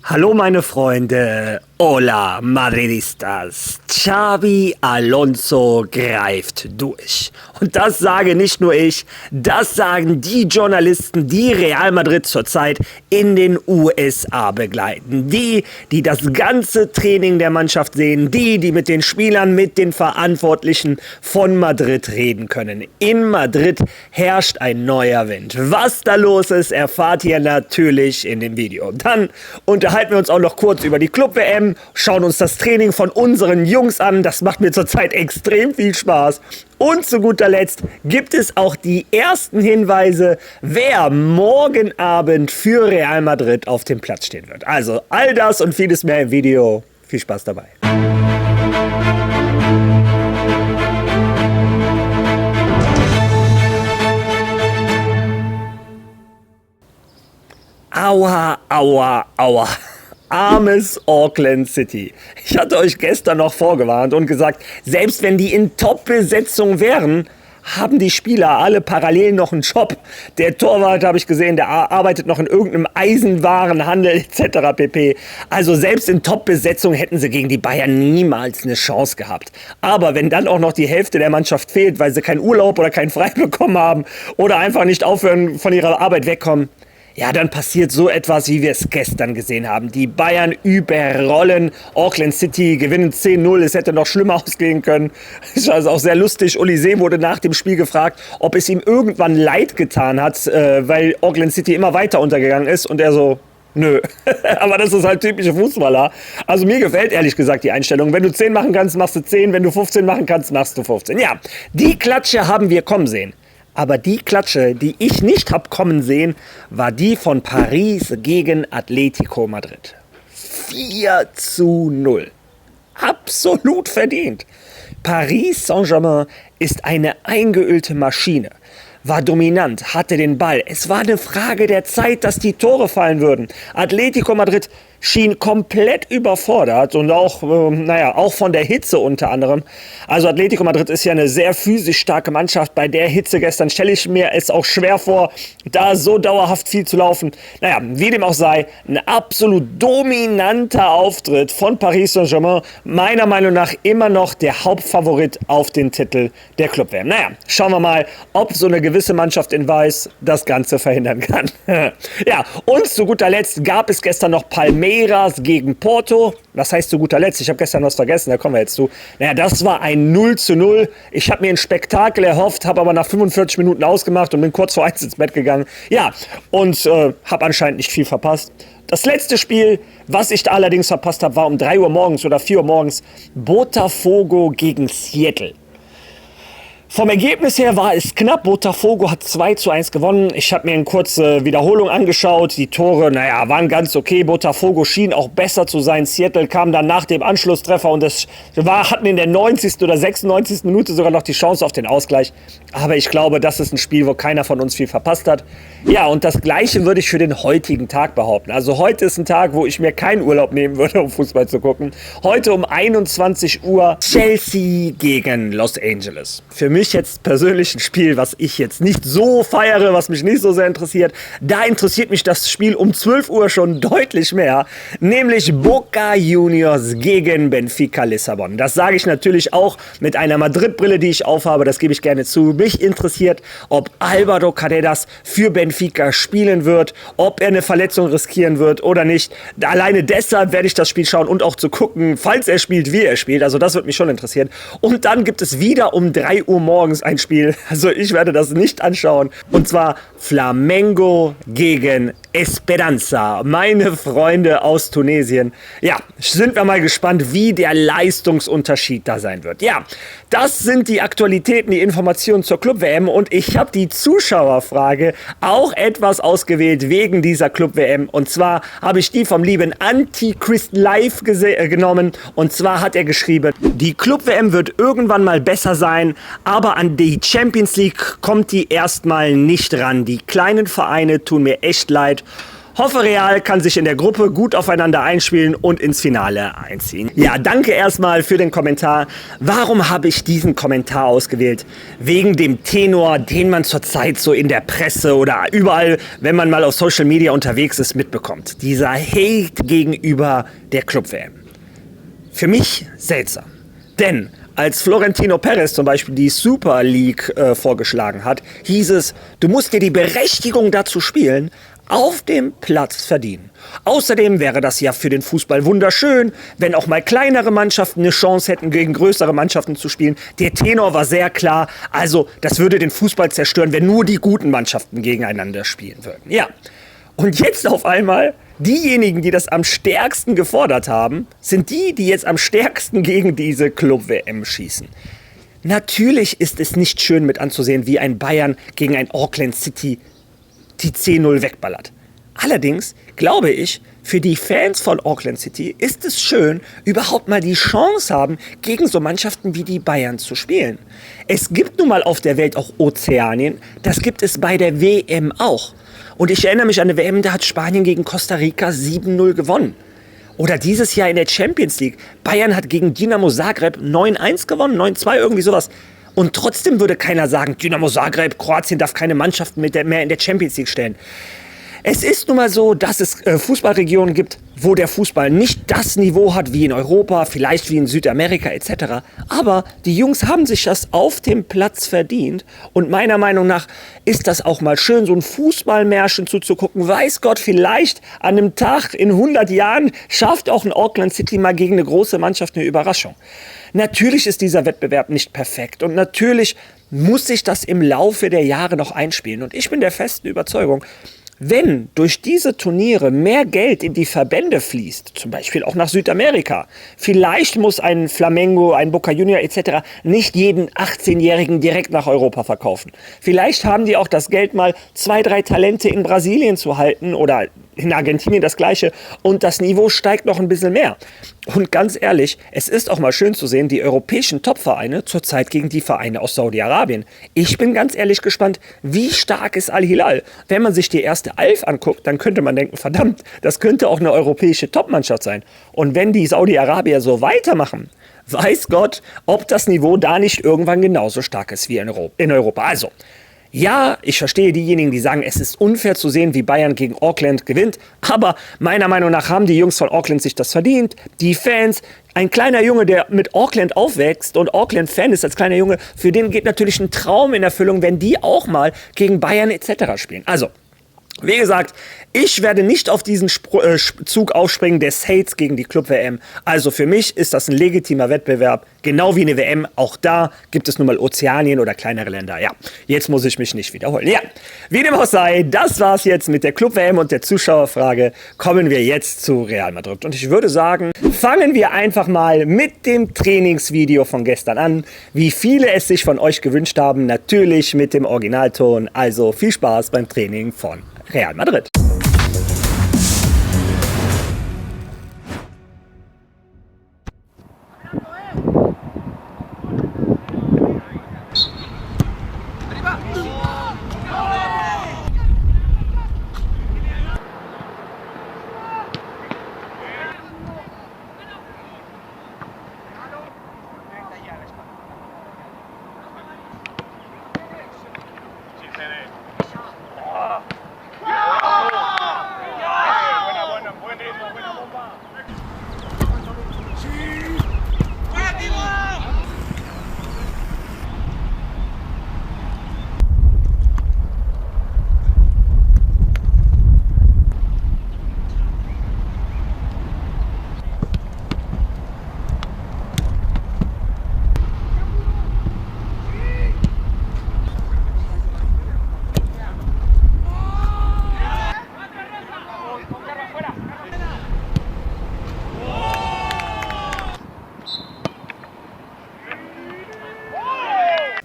Hallo meine Freunde, hola Madridistas, Xabi Alonso greift durch. Und das sage nicht nur ich, das sagen die Journalisten, die Real Madrid zurzeit in den USA begleiten. Die das ganze Training der Mannschaft sehen, die mit den Spielern, mit den Verantwortlichen von Madrid reden können. In Madrid herrscht ein neuer Wind. Was da los ist, erfahrt ihr natürlich in dem Video. Dann unterhalten wir uns auch noch kurz über die Club-WM, schauen uns das Training von unseren Jungs an. Das macht mir zurzeit extrem viel Spaß. Und zu guter Letzt gibt es auch die ersten Hinweise, wer morgen Abend für Real Madrid auf dem Platz stehen wird. Also all das und vieles mehr im Video. Viel Spaß dabei. Aua, aua, aua. Armes Auckland City. Ich hatte euch gestern noch vorgewarnt und gesagt, selbst wenn die in Top-Besetzung wären, haben die Spieler alle parallel noch einen Job. Der Torwart, habe ich gesehen, der arbeitet noch in irgendeinem Eisenwarenhandel etc. pp. Also selbst in Top-Besetzung hätten sie gegen die Bayern niemals eine Chance gehabt. Aber wenn dann auch noch die Hälfte der Mannschaft fehlt, weil sie keinen Urlaub oder keinen Frei bekommen haben oder einfach nicht aufhören, von ihrer Arbeit wegkommen, ja, dann passiert so etwas, wie wir es gestern gesehen haben. Die Bayern überrollen Auckland City, gewinnen 10-0. Es hätte noch schlimmer ausgehen können. Das ist also auch sehr lustig. Olise wurde nach dem Spiel gefragt, ob es ihm irgendwann leid getan hat, weil Auckland City immer weiter untergegangen ist. Und er so, nö. Aber das ist halt typische Fußballer. Also mir gefällt ehrlich gesagt die Einstellung. Wenn du 10 machen kannst, machst du 10. Wenn du 15 machen kannst, machst du 15. Ja, die Klatsche haben wir kommen sehen. Aber die Klatsche, die ich nicht hab kommen sehen, war die von Paris gegen Atletico Madrid. 4-0. Absolut verdient. Paris Saint-Germain ist eine eingeölte Maschine. War dominant, hatte den Ball. Es war eine Frage der Zeit, dass die Tore fallen würden. Atletico Madrid schien komplett überfordert und auch, auch von der Hitze unter anderem. Also Atletico Madrid ist ja eine sehr physisch starke Mannschaft. Bei der Hitze gestern stelle ich mir es auch schwer vor, da so dauerhaft viel zu laufen. Naja, wie dem auch sei, ein absolut dominanter Auftritt von Paris Saint-Germain. Meiner Meinung nach immer noch der Hauptfavorit auf den Titel der Club-WM. Naja, schauen wir mal, ob so eine gewisse Mannschaft in Weiß das Ganze verhindern kann. Ja, und zu guter Letzt gab es gestern noch Palmeiras gegen Porto. Was heißt zu guter Letzt? Ich habe gestern was vergessen, da kommen wir jetzt zu. Naja, das war ein 0-0. Ich habe mir ein Spektakel erhofft, habe aber nach 45 Minuten ausgemacht und bin kurz vor 1 ins Bett gegangen. Ja, und habe anscheinend nicht viel verpasst. Das letzte Spiel, was ich da allerdings verpasst habe, war um 3 Uhr morgens oder 4 Uhr morgens Botafogo gegen Seattle. Vom Ergebnis her war es knapp. Botafogo hat 2-1 gewonnen. Ich habe mir eine kurze Wiederholung angeschaut. Die Tore, waren ganz okay. Botafogo schien auch besser zu sein. Seattle kam dann nach dem Anschlusstreffer und hatten in der 90. oder 96. Minute sogar noch die Chance auf den Ausgleich. Aber ich glaube, das ist ein Spiel, wo keiner von uns viel verpasst hat. Ja, und das Gleiche würde ich für den heutigen Tag behaupten. Also heute ist ein Tag, wo ich mir keinen Urlaub nehmen würde, um Fußball zu gucken. Heute um 21 Uhr Chelsea gegen Los Angeles. Für mich jetzt persönlich ein Spiel, was ich jetzt nicht so feiere, was mich nicht so sehr interessiert. Da interessiert mich das Spiel um 12 Uhr schon deutlich mehr, nämlich Boca Juniors gegen Benfica Lissabon. Das sage ich natürlich auch mit einer Madrid-Brille, die ich aufhabe, das gebe ich gerne zu. Mich interessiert, ob Álvaro Carreras für Benfica spielen wird, ob er eine Verletzung riskieren wird oder nicht. Alleine deshalb werde ich das Spiel schauen und auch zu gucken, falls er spielt, wie er spielt. Also das wird mich schon interessieren. Und dann gibt es wieder um 3 Uhr morgens ein Spiel. Also ich werde das nicht anschauen. Und zwar Flamengo gegen Esperanza. Meine Freunde aus Tunesien. Ja, sind wir mal gespannt, wie der Leistungsunterschied da sein wird. Ja, das sind die Aktualitäten, die Informationen zur Club-WM. Und ich habe die Zuschauerfrage auch etwas ausgewählt wegen dieser Club-WM. Und zwar habe ich die vom lieben Antichrist Live genommen. Und zwar hat er geschrieben, die Club-WM wird irgendwann mal besser sein, aber an die Champions League kommt die erstmal nicht ran. Die kleinen Vereine tun mir echt leid. Hoffe, Real kann sich in der Gruppe gut aufeinander einspielen und ins Finale einziehen. Ja, danke erstmal für den Kommentar. Warum habe ich diesen Kommentar ausgewählt? Wegen dem Tenor, den man zurzeit so in der Presse oder überall, wenn man mal auf Social Media unterwegs ist, mitbekommt. Dieser Hate gegenüber der Club-WM. Für mich seltsam. Denn als Florentino Perez zum Beispiel die Super League vorgeschlagen hat, hieß es, du musst dir die Berechtigung dazu spielen, auf dem Platz verdienen. Außerdem wäre das ja für den Fußball wunderschön, wenn auch mal kleinere Mannschaften eine Chance hätten, gegen größere Mannschaften zu spielen. Der Tenor war sehr klar, also das würde den Fußball zerstören, wenn nur die guten Mannschaften gegeneinander spielen würden. Ja, und jetzt auf einmal, diejenigen, die das am stärksten gefordert haben, sind die, die jetzt am stärksten gegen diese Club-WM schießen. Natürlich ist es nicht schön mit anzusehen, wie ein Bayern gegen ein Auckland City die 10-0 wegballert. Allerdings glaube ich, für die Fans von Auckland City ist es schön, überhaupt mal die Chance haben, gegen so Mannschaften wie die Bayern zu spielen. Es gibt nun mal auf der Welt auch Ozeanien, das gibt es bei der WM auch. Und ich erinnere mich an eine WM, da hat Spanien gegen Costa Rica 7-0 gewonnen. Oder dieses Jahr in der Champions League. Bayern hat gegen Dinamo Zagreb 9-1 gewonnen, 9-2, irgendwie sowas. Und trotzdem würde keiner sagen, Dinamo Zagreb, Kroatien darf keine Mannschaften mehr in der Champions League stellen. Es ist nun mal so, dass es Fußballregionen gibt, wo der Fußball nicht das Niveau hat wie in Europa, vielleicht wie in Südamerika etc. Aber die Jungs haben sich das auf dem Platz verdient. Und meiner Meinung nach ist das auch mal schön, so ein Fußballmärchen zuzugucken. Weiß Gott, vielleicht an einem Tag in 100 Jahren schafft auch ein Auckland City mal gegen eine große Mannschaft eine Überraschung. Natürlich ist dieser Wettbewerb nicht perfekt und natürlich muss sich das im Laufe der Jahre noch einspielen. Und ich bin der festen Überzeugung, wenn durch diese Turniere mehr Geld in die Verbände fließt, zum Beispiel auch nach Südamerika, vielleicht muss ein Flamengo, ein Boca Junior etc. nicht jeden 18-Jährigen direkt nach Europa verkaufen. Vielleicht haben die auch das Geld, mal 2, 3 Talente in Brasilien zu halten oder in Argentinien das Gleiche und das Niveau steigt noch ein bisschen mehr. Und ganz ehrlich, es ist auch mal schön zu sehen, die europäischen Top-Vereine zurzeit gegen die Vereine aus Saudi-Arabien. Ich bin ganz ehrlich gespannt, wie stark ist Al-Hilal? Wenn man sich die erste Elf anguckt, dann könnte man denken, verdammt, das könnte auch eine europäische Top-Mannschaft sein. Und wenn die Saudi-Arabier so weitermachen, weiß Gott, ob das Niveau da nicht irgendwann genauso stark ist wie in Europa. Also, ja, ich verstehe diejenigen, die sagen, es ist unfair zu sehen, wie Bayern gegen Auckland gewinnt. Aber meiner Meinung nach haben die Jungs von Auckland sich das verdient. Die Fans, ein kleiner Junge, der mit Auckland aufwächst und Auckland-Fan ist als kleiner Junge, für den geht natürlich ein Traum in Erfüllung, wenn die auch mal gegen Bayern etc. spielen. Also, wie gesagt, ich werde nicht auf diesen Zug aufspringen des Hates gegen die Club-WM. Also für mich ist das ein legitimer Wettbewerb, genau wie eine WM. Auch da gibt es nun mal Ozeanien oder kleinere Länder. Ja, jetzt muss ich mich nicht wiederholen. Ja, wie dem auch sei, das war's jetzt mit der Club-WM und der Zuschauerfrage. Kommen wir jetzt zu Real Madrid. Und ich würde sagen, fangen wir einfach mal mit dem Trainingsvideo von gestern an. Wie viele es sich von euch gewünscht haben, natürlich mit dem Originalton. Also viel Spaß beim Training von Real Madrid.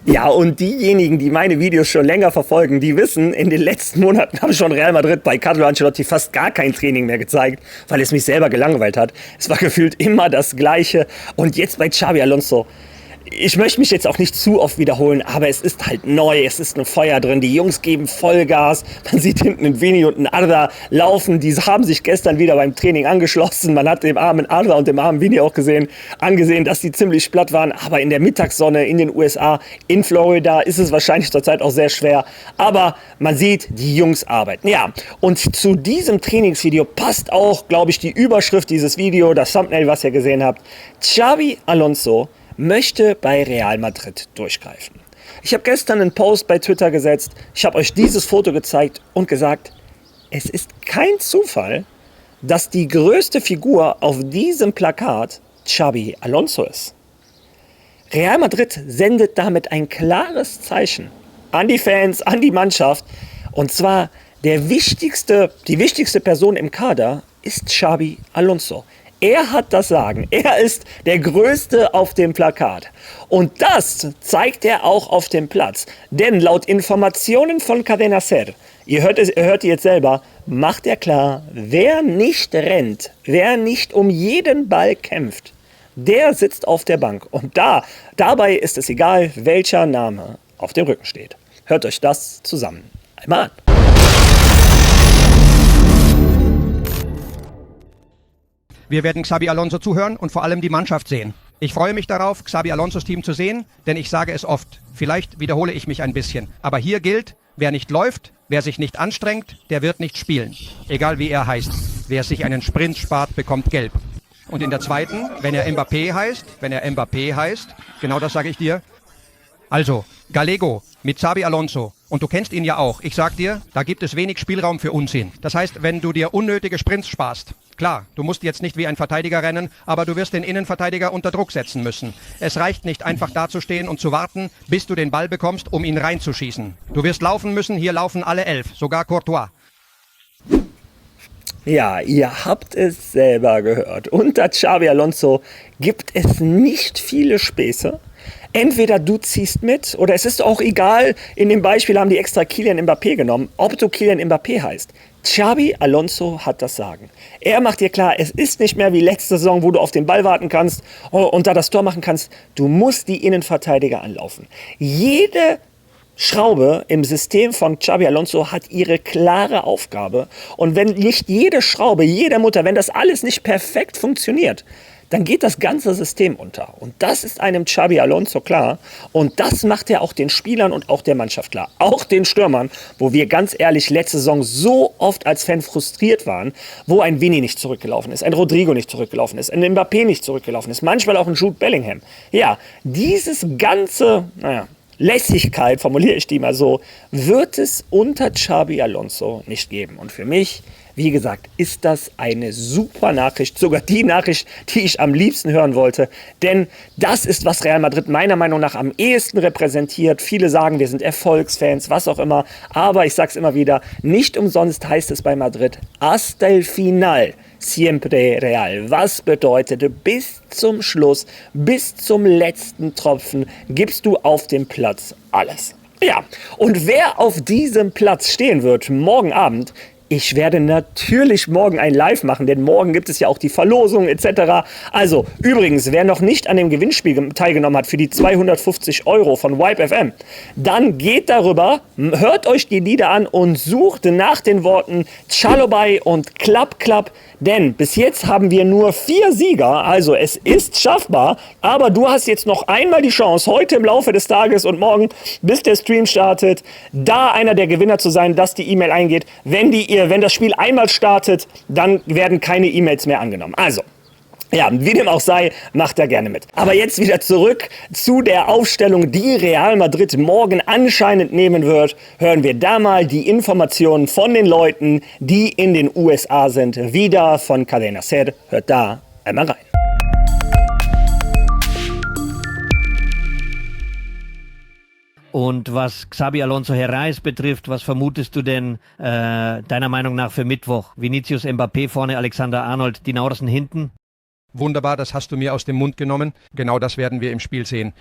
Ja, und diejenigen, die meine Videos schon länger verfolgen, die wissen, in den letzten Monaten habe ich schon Real Madrid bei Carlo Ancelotti fast gar kein Training mehr gezeigt, weil es mich selber gelangweilt hat. Es war gefühlt immer das Gleiche. Und jetzt bei Xabi Alonso. ich möchte mich jetzt auch nicht zu oft wiederholen, aber es ist halt neu, es ist ein Feuer drin, die Jungs geben Vollgas, man sieht hinten einen Vini und einen Arda laufen, die haben sich gestern wieder beim Training angeschlossen, man hat dem armen Arda und dem armen Vini auch angesehen, dass die ziemlich platt waren, aber in der Mittagssonne in den USA, in Florida ist es wahrscheinlich zurzeit auch sehr schwer, aber man sieht, die Jungs arbeiten. Ja, und zu diesem Trainingsvideo passt auch, glaube ich, die Überschrift dieses Video, das Thumbnail, was ihr gesehen habt. Xabi Alonso möchte bei Real Madrid durchgreifen. Ich habe gestern einen Post bei Twitter gesetzt, ich habe euch dieses Foto gezeigt und gesagt, es ist kein Zufall, dass die größte Figur auf diesem Plakat Xabi Alonso ist. Real Madrid sendet damit ein klares Zeichen an die Fans, an die Mannschaft, und zwar die wichtigste Person im Kader ist Xabi Alonso. Er hat das Sagen. Er ist der Größte auf dem Plakat. Und das zeigt er auch auf dem Platz. Denn laut Informationen von Cadena SER, ihr hört jetzt selber, macht er klar, wer nicht rennt, wer nicht um jeden Ball kämpft, der sitzt auf der Bank. Und dabei ist es egal, welcher Name auf dem Rücken steht. Hört euch das zusammen einmal an. Wir werden Xabi Alonso zuhören und vor allem die Mannschaft sehen. Ich freue mich darauf, Xabi Alonsos Team zu sehen, denn ich sage es oft. Vielleicht wiederhole ich mich ein bisschen. Aber hier gilt, wer nicht läuft, wer sich nicht anstrengt, der wird nicht spielen. Egal wie er heißt. Wer sich einen Sprint spart, bekommt gelb. Und in der zweiten, wenn er Mbappé heißt, genau das sage ich dir. Also, Gallego mit Xabi Alonso. Und du kennst ihn ja auch. Ich sag dir, da gibt es wenig Spielraum für Unsinn. Das heißt, wenn du dir unnötige Sprints sparst, klar, du musst jetzt nicht wie ein Verteidiger rennen, aber du wirst den Innenverteidiger unter Druck setzen müssen. Es reicht nicht einfach dazustehen und zu warten, bis du den Ball bekommst, um ihn reinzuschießen. Du wirst laufen müssen, hier laufen alle 11, sogar Courtois. Ja, ihr habt es selber gehört. Unter Xabi Alonso gibt es nicht viele Späße. Entweder du ziehst mit oder es ist auch egal, in dem Beispiel haben die extra Kylian Mbappé genommen, ob du Kylian Mbappé heißt. Xabi Alonso hat das Sagen. Er macht dir klar, es ist nicht mehr wie letzte Saison, wo du auf den Ball warten kannst und da das Tor machen kannst. Du musst die Innenverteidiger anlaufen. Jede Schraube im System von Xabi Alonso hat ihre klare Aufgabe. Und wenn nicht jede Schraube, jede Mutter, wenn das alles nicht perfekt funktioniert, dann geht das ganze System unter. Und das ist einem Xabi Alonso klar. Und das macht er auch den Spielern und auch der Mannschaft klar. Auch den Stürmern, wo wir ganz ehrlich letzte Saison so oft als Fan frustriert waren, wo ein Vini nicht zurückgelaufen ist, ein Rodrigo nicht zurückgelaufen ist, ein Mbappé nicht zurückgelaufen ist, manchmal auch ein Jude Bellingham. Ja, dieses ganze, Lässigkeit, formuliere ich die mal so, wird es unter Xabi Alonso nicht geben. Und für mich, wie gesagt, ist das eine super Nachricht, sogar die Nachricht, die ich am liebsten hören wollte. Denn das ist, was Real Madrid meiner Meinung nach am ehesten repräsentiert. Viele sagen, wir sind Erfolgsfans, was auch immer. Aber ich sage es immer wieder, nicht umsonst heißt es bei Madrid, hasta el final, siempre Real. Was bedeutet, bis zum Schluss, bis zum letzten Tropfen gibst du auf dem Platz alles. Ja, und wer auf diesem Platz stehen wird morgen Abend, ich werde natürlich morgen ein Live machen, denn morgen gibt es ja auch die Verlosung etc. Also, übrigens, wer noch nicht an dem Gewinnspiel teilgenommen hat für die 250 € von Vibe FM, dann geht darüber, hört euch die Lieder an und sucht nach den Worten Chalobay und Klapp Klapp, denn bis jetzt haben wir nur 4 Sieger, also es ist schaffbar, aber du hast jetzt noch einmal die Chance, heute im Laufe des Tages und morgen, bis der Stream startet, da einer der Gewinner zu sein, dass die E-Mail eingeht. Wenn das Spiel einmal startet, dann werden keine E-Mails mehr angenommen. Also, ja, wie dem auch sei, macht er gerne mit. Aber jetzt wieder zurück zu der Aufstellung, die Real Madrid morgen anscheinend nehmen wird. Hören wir da mal die Informationen von den Leuten, die in den USA sind, wieder von Cadena SER. Hört da einmal rein. Und was Xabi Alonso Herreyes betrifft, was vermutest du denn deiner Meinung nach für Mittwoch? Vinicius, Mbappé vorne, Alexander Arnold, die Nauersen hinten? Wunderbar, das hast du mir aus dem Mund genommen. Genau das werden wir im Spiel sehen.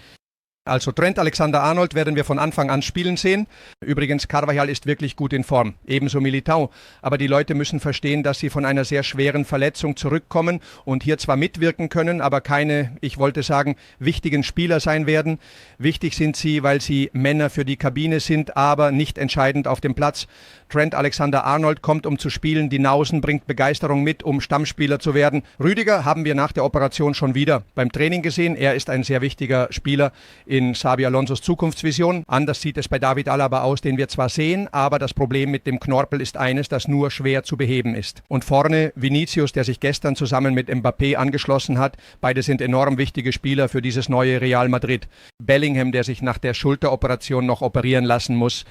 Also Trent Alexander-Arnold werden wir von Anfang an spielen sehen. Übrigens, Carvajal ist wirklich gut in Form, ebenso Militao. Aber die Leute müssen verstehen, dass sie von einer sehr schweren Verletzung zurückkommen und hier zwar mitwirken können, aber keine, ich wollte sagen, wichtigen Spieler sein werden. Wichtig sind sie, weil sie Männer für die Kabine sind, aber nicht entscheidend auf dem Platz. Trent Alexander-Arnold kommt, um zu spielen. Die Nausen bringt Begeisterung mit, um Stammspieler zu werden. Rüdiger haben wir nach der Operation schon wieder beim Training gesehen. Er ist ein sehr wichtiger Spieler in Xabi Alonsos Zukunftsvision. Anders sieht es bei David Alaba aus, den wir zwar sehen, aber das Problem mit dem Knorpel ist eines, das nur schwer zu beheben ist. Und vorne Vinicius, der sich gestern zusammen mit Mbappé angeschlossen hat. Beide sind enorm wichtige Spieler für dieses neue Real Madrid. Bellingham, der sich nach der Schulteroperation noch operieren lassen muss.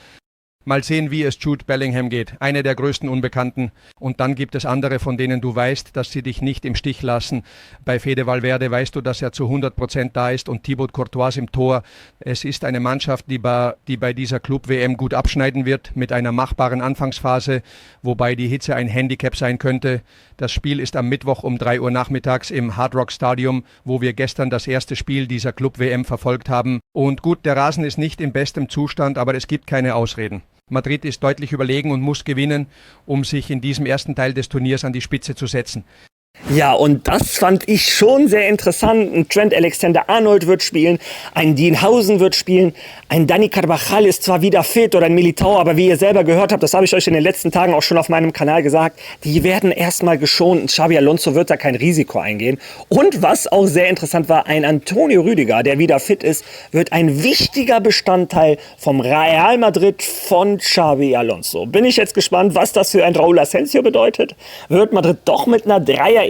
Mal sehen, wie es Jude Bellingham geht. Eine der größten Unbekannten. Und dann gibt es andere, von denen du weißt, dass sie dich nicht im Stich lassen. Bei Fede Valverde weißt du, dass er zu 100% da ist und Thibaut Courtois im Tor. Es ist eine Mannschaft, die bei dieser Club-WM gut abschneiden wird, mit einer machbaren Anfangsphase, wobei die Hitze ein Handicap sein könnte. Das Spiel ist am Mittwoch um 3 Uhr nachmittags im Hard Rock Stadium, wo wir gestern das erste Spiel dieser Club-WM verfolgt haben. Und gut, der Rasen ist nicht in bestem Zustand, aber es gibt keine Ausreden. Madrid ist deutlich überlegen und muss gewinnen, um sich in diesem ersten Teil des Turniers an die Spitze zu setzen. Ja, und das fand ich schon sehr interessant. Ein Trent Alexander-Arnold wird spielen, ein Dean Housen wird spielen, ein Dani Carvajal ist zwar wieder fit oder ein Militao, aber wie ihr selber gehört habt, das habe ich euch in den letzten Tagen auch schon auf meinem Kanal gesagt, die werden erstmal geschont und Xabi Alonso wird da kein Risiko eingehen. Und was auch sehr interessant war, ein Antonio Rüdiger, der wieder fit ist, wird ein wichtiger Bestandteil vom Real Madrid von Xabi Alonso. Bin ich jetzt gespannt, was das für ein Raúl Asensio bedeutet. Wird Madrid doch mit einer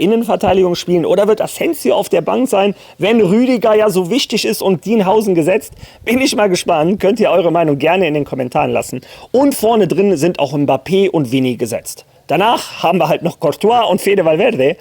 Innenverteidigung spielen oder wird Asensio auf der Bank sein, wenn Rüdiger ja so wichtig ist und Dean Housen gesetzt? Bin ich mal gespannt. Könnt ihr eure Meinung gerne in den Kommentaren lassen. Und vorne drin sind auch Mbappé und Vini gesetzt. Danach haben wir halt noch Courtois und Fede Valverde.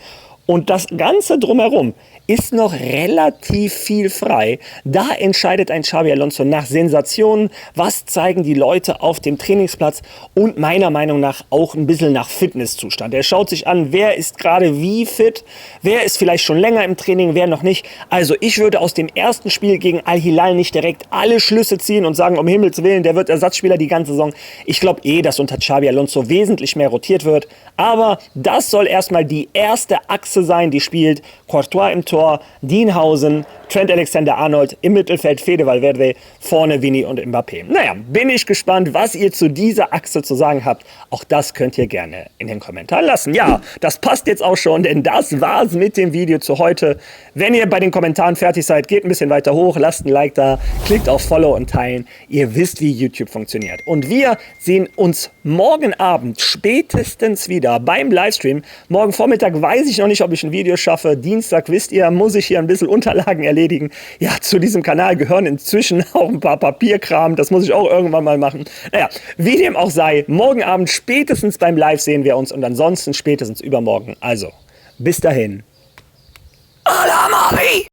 Und das Ganze drumherum ist noch relativ viel frei. Da entscheidet ein Xabi Alonso nach Sensationen, was zeigen die Leute auf dem Trainingsplatz und meiner Meinung nach auch ein bisschen nach Fitnesszustand. Er schaut sich an, wer ist gerade wie fit, wer ist vielleicht schon länger im Training, wer noch nicht. Also ich würde aus dem ersten Spiel gegen Al-Hilal nicht direkt alle Schlüsse ziehen und sagen, um Himmels Willen, der wird Ersatzspieler die ganze Saison. Ich glaube dass unter Xabi Alonso wesentlich mehr rotiert wird. Aber das soll erstmal die erste Achse sein, die spielt. Courtois im Tor, Dean Housen, Trent Alexander-Arnold im Mittelfeld, Fede Valverde, vorne Vini und Mbappé. Naja, bin ich gespannt, was ihr zu dieser Achse zu sagen habt. Auch das könnt ihr gerne in den Kommentaren lassen. Ja, das passt jetzt auch schon, denn das war's mit dem Video zu heute. Wenn ihr bei den Kommentaren fertig seid, geht ein bisschen weiter hoch, lasst ein Like da, klickt auf Follow und Teilen. Ihr wisst, wie YouTube funktioniert. Und wir sehen uns morgen Abend spätestens wieder beim Livestream. Morgen Vormittag weiß ich noch nicht, ob ich ein Video schaffe. Dienstag, wisst ihr, muss ich hier ein bisschen Unterlagen erledigen. Ja, zu diesem Kanal gehören inzwischen auch ein paar Papierkram. Das muss ich auch irgendwann mal machen. Naja, wie dem auch sei, morgen Abend spätestens beim Live sehen wir uns und ansonsten spätestens übermorgen. Also, bis dahin. Ala Mari!